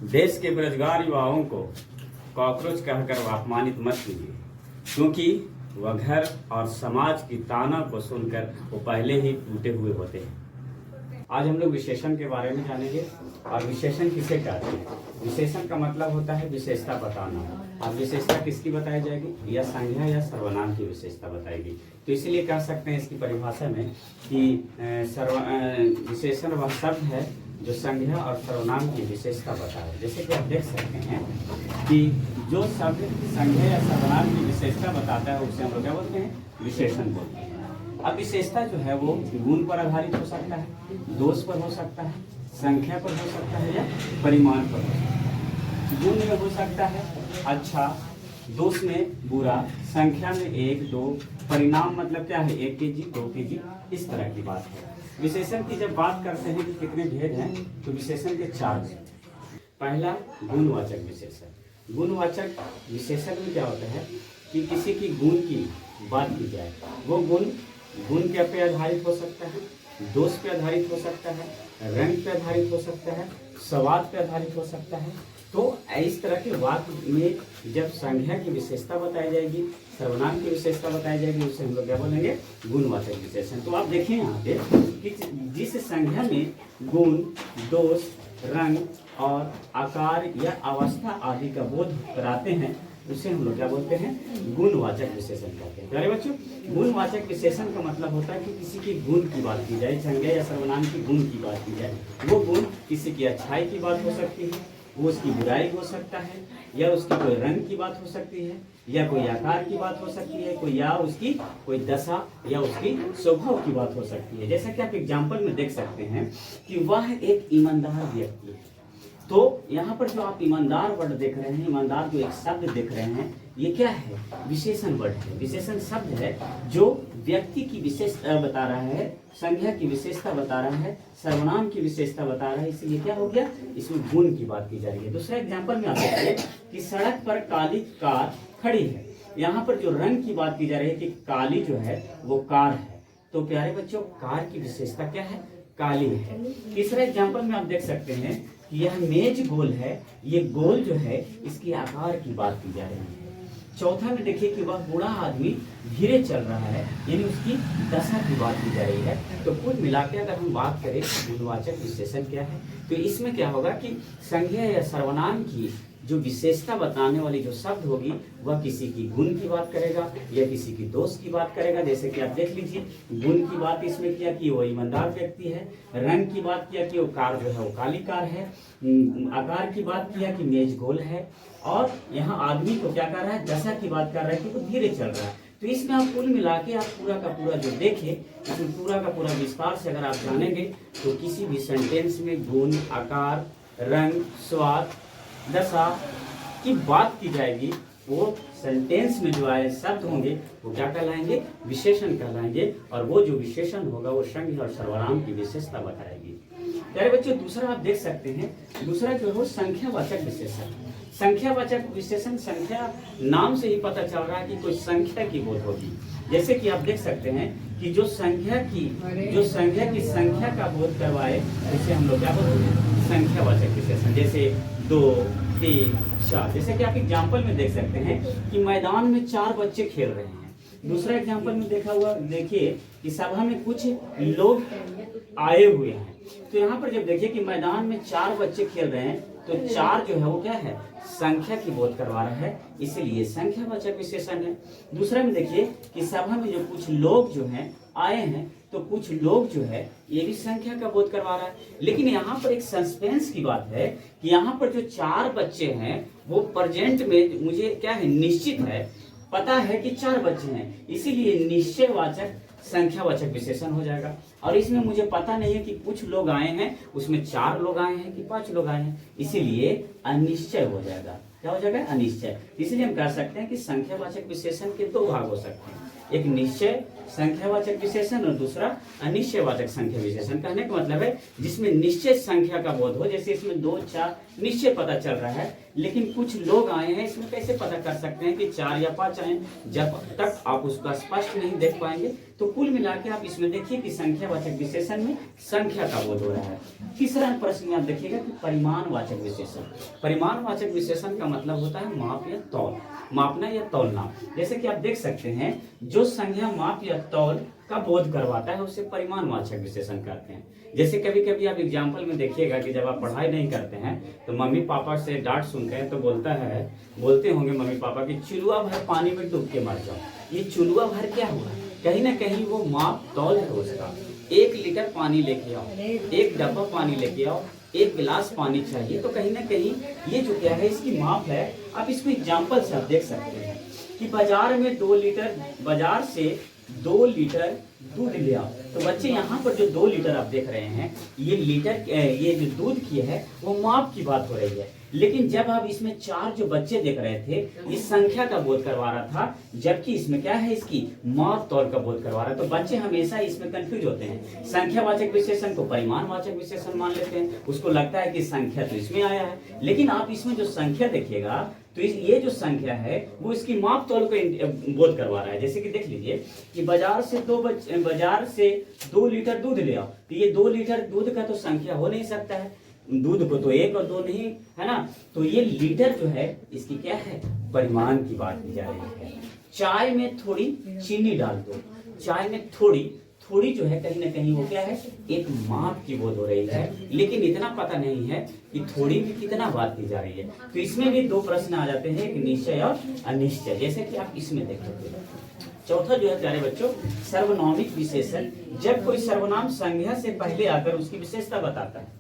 देश के बेरोजगार युवाओं को कॉकरोच कहकर अपमानित मत कीजिए, क्योंकि वह घर और समाज की ताना को सुनकर वो पहले ही टूटे हुए होते हैं। आज हम लोग विशेषण के बारे में जानेंगे। और विशेषण किसे कहते हैं? विशेषण का मतलब होता है विशेषता बताना। अब विशेषता किसकी बताई जाएगी? या संज्ञा या सर्वनाम की विशेषता बताएगी। तो इसलिए कह सकते हैं इसकी परिभाषा में कि विशेषण वह शब्द है जो संज्ञा और सर्वनाम की विशेषता बताए। जैसे कि आप देख सकते हैं कि जो शब्द संज्ञा या सर्वनाम की विशेषता बताता है उसे हम लोग क्या बोलते हैं? विशेषण बोलते हैं। अब विशेषता जो है वो गुण पर आधारित हो सकता है, दोष पर हो सकता है, संख्या पर हो सकता है या परिमाण पर हो सकता है। गुण में हो सकता है अच्छा, दोष में बुरा, संख्या में 1, 2, परिणाम मतलब क्या है 1 केजी 2 केजी, इस तरह की बात है। विशेषण की जब बात करते हैं कि कितने भेद हैं, तो विशेषण के 4 भेद। पहला गुणवाचक विशेषण। गुणवाचक विशेषण में क्या होता है कि किसी की गुण की बात की जाए, वो गुण के पे आधारित हो सकता है, दोष पे आधारित हो सकता है, रंग पे आधारित हो सकता है, स्वाद पे आधारित हो सकता है। तो इस तरह के वाक्य में जब संज्ञा की विशेषता बताई जाएगी, सर्वनाम की विशेषता बताई जाएगी, उसे हम लोग क्या बोलेंगे? गुणवाचक विशेषण। तो आप देखिए यहाँ पे कि जिस संज्ञा में गुण, दोष, रंग और आकार या अवस्था आदि का बोध कराते हैं उसे हम लोग क्या बोलते हैं? गुणवाचक विशेषण कहते हैं। प्यारे बच्चों, गुणवाचक विशेषण का मतलब होता है कि किसी की गुण की बात की जाए, संज्ञा या सर्वनाम की गुण की बात की जाए। वो गुण किसी की अच्छाई की बात हो सकती है, वो उसकी बुराई हो सकता है, या उसकी कोई रंग की बात हो सकती है, या कोई आकार की बात हो सकती है, कोई या उसकी कोई दशा या उसकी स्वभाव की बात हो सकती है। जैसा कि आप एग्जाम्पल में देख सकते हैं कि वह एक ईमानदार व्यक्ति है। तो यहाँ पर जो आप ईमानदार वर्ड देख रहे हैं, ईमानदार जो एक शब्द देख रहे हैं, ये क्या है? विशेषण वर्ड है, विशेषण शब्द है जो व्यक्ति की विशेषता बता रहा है, संज्ञा की विशेषता बता रहा है, सर्वनाम की विशेषता बता रहा है। इसलिए क्या हो गया? इसमें गुण की बात की जा रही है। दूसरा एग्जाम्पल में आप देखिए कि सड़क पर काली कार खड़ी है। यहाँ पर जो रंग की बात की जा रही है कि काली जो है वो कार है। तो प्यारे बच्चों, कार की विशेषता क्या है? काली है। तीसरा एग्जाम्पल में आप देख सकते हैं यह मेज गोल है, ये गोल जो है इसकी आकार की बात की जा रही है। चौथा में देखिए कि वह बूढ़ा आदमी धीरे चल रहा है, यानी उसकी दशा की बात की जा रही है। तो कुल मिला के अगर हम बात करें गुणवाचक विशेषण क्या है, तो इसमें क्या होगा कि संज्ञा या सर्वनाम की जो विशेषता बताने वाली जो शब्द होगी वह किसी की गुण की बात करेगा या किसी की दोष की बात करेगा। जैसे कि आप देख लीजिए, गुण की बात इसमें किया कि वो ईमानदार व्यक्ति है, रंग की बात किया कि वो कार जो है वो काली कार है, आकार की बात किया कि मेज गोल है, और यहाँ आदमी को क्या कर रहा है? दशा की बात कर रहा है कि वो धीरे चल रहा है। तो इसमें आप कुल मिला के आप पूरा का पूरा जो देखें, इसमें पूरा का पूरा विस्तार से अगर आप जानेंगे तो किसी भी सेंटेंस में गुण, आकार, रंग, स्वाद, दशा की बात की जाएगी, वो सेंटेंस में जो आए शब्द होंगे वो क्या कहलाएंगे? विशेषण कहलाएंगे। और वो जो विशेषण होगा वो संज्ञा और सर्वनाम की विशेषता बताएगी। प्यारे बच्चों, दूसरा आप देख सकते हैं, दूसरा जो है संख्यावाचक विशेषण। संख्यावाचक विशेषण, संख्या नाम से ही पता चल रहा है कि कोई संख्या की बोध होगी। जैसे कि आप देख सकते हैं कि जो संख्या की संख्या का बोध करवाए उसे हम लोग क्या बोलते हैं? संख्यावाचक विशेषण। जैसे 2, 3, 4। जैसे कि आप एग्जाम्पल में देख सकते हैं कि मैदान में 4 बच्चे खेल रहे हैं। दूसरा एग्जाम्पल में देखिए कि सभा में कुछ लोग आए हुए हैं। तो यहाँ पर जब देखिए कि मैदान में 4 बच्चे खेल रहे हैं, तो 4 जो है वो क्या है? संख्या की बोध करवा रहा है, इसलिए संख्यावाचक विशेषण है। दूसरा में देखिए कि सभा में जो कुछ लोग जो हैं आए हैं, तो कुछ लोग जो है ये भी संख्या का बोध करवा रहा है। लेकिन यहाँ पर एक सस्पेंस की बात है कि यहाँ पर जो 4 बच्चे हैं वो प्रेजेंट में मुझे क्या है? निश्चित है, पता है कि 4 बच्चे हैं, इसीलिए निश्चयवाचक संख्यावाचक विशेषण हो जाएगा। और इसमें मुझे पता नहीं है कि कुछ लोग आए हैं, उसमें 4 लोग आए हैं कि 5 लोग आए हैं, इसीलिए अनिश्चय हो जाएगा। क्या हो जाएगा? अनिश्चय। इसलिए हम कह सकते हैं कि संख्यावाचक विशेषण के 2 भाग हो सकते हैं। एक निश्चय संख्यावाचक विशेषण और दूसरा अनिश्चयवाचक संख्या विशेषण। कहने का मतलब है जिसमें निश्चय संख्या का बोध हो, जैसे इसमें 2 4 निश्चय पता चल रहा है, लेकिन कुछ लोग आए हैं, इसमें कैसे पता कर सकते हैं कि 4 या 5 आए? जब तक आप उसका स्पष्ट नहीं देख पाएंगे तो कुल मिला के आप इसमें देखिए कि संख्यावाचक विशेषण में संख्या का बोध हो रहा है। तीसरा प्रश्न में आप देखिएगा कि परिमाणवाचक विशेषण। परिमाणवाचक विशेषण का मतलब होता है माप या तौल, मापना या तौलना। जैसे कि आप देख सकते हैं जो संज्ञा माप या तौल का बोध करवाता है उसे परिमाणवाचक विशेषण कहते हैं। जैसे कभी कभी आप एग्जाम्पल में देखिएगा कि जब आप पढ़ाई नहीं करते हैं तो मम्मी पापा से डांट सुनते हैं तो बोलते होंगे मम्मी पापा कि चुलुआ भर पानी में डूब के मर जाओ। ये चुलुआ भर क्या हुआ? कहीं ना कहीं वो माप तौल है उसका। 1 लीटर पानी लेके आओ, 1 डब्बा पानी लेके आओ, 1 गिलास पानी चाहिए, तो कहीं ना कहीं ये जो क्या है इसकी माप है। आप इसमें एग्जाम्पल से आप देख सकते हैं कि बाजार से 2 लीटर दूध ले आओ। तो बच्चे यहाँ पर जो 2 लीटर आप देख रहे हैं ये जो दूध की है वो माप की बात हो रही है। लेकिन जब आप इसमें 4 जो बच्चे देख रहे थे इस संख्या का बोध करवा रहा था, जबकि इसमें क्या है इसकी माप तौल का बोध करवा रहा है। तो बच्चे हमेशा इसमें कंफ्यूज होते हैं, संख्यावाचक विशेषण को परिमाणवाचक विशेषण मान लेते हैं, उसको लगता है कि संख्या तो इसमें आया है। लेकिन आप इसमें जो संख्या देखिएगा तो ये जो संख्या है वो इसकी माप तौल को बोध करवा रहा है। जैसे कि देख लीजिए कि बाजार से 2 लीटर दूध ले आओ, तो ये 2 लीटर दूध का तो संख्या हो नहीं सकता है, दूध को तो 1 और 2 नहीं है ना। तो ये लीटर जो है इसकी क्या है परिमाण की बात की जा रही है। चाय में थोड़ी चीनी डाल दो, चाय में थोड़ी जो है कहीं ना कहीं वो क्या है एक माप की बोध हो रही है, लेकिन इतना पता नहीं है कि थोड़ी में कितना बात की जा रही है। तो इसमें भी 2 प्रश्न आ जाते हैं, एक निश्चय और अनिश्चय। जैसे कि आप इसमें देख सकते हैं। चौथा जो है प्यारे बच्चों सर्वनामिक विशेषण, जब कोई सर्वनाम संज्ञा से पहले आकर उसकी विशेषता बताता है।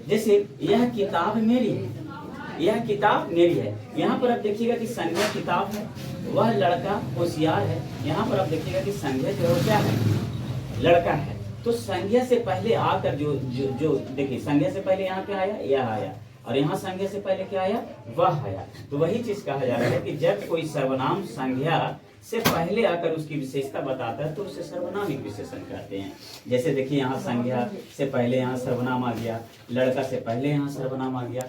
जैसे यह किताब मेरी है, यह किताब मेरी है। यहाँ पर आप देखिएगा कि संज्ञा किताब है, वह लड़का होशियार है। यहाँ पर आप देखिएगा कि संज्ञा जो है क्या है लड़का है। तो संज्ञा से पहले आकर जो देखिए संज्ञा से पहले यहाँ क्या आया यह आया, और यहाँ संज्ञा से पहले क्या आया वह आया। तो वही चीज कहा जा रहा है कि जब कोई सर्वनाम संज्ञा से पहले आकर उसकी विशेषता बताता है तो उसे सर्वनामिक विशेषण कहते हैं। जैसे देखिए यहाँ संज्ञा से पहले यहाँ सर्वनाम आ गया, लड़का से पहले यहाँ सर्वनाम आ गया।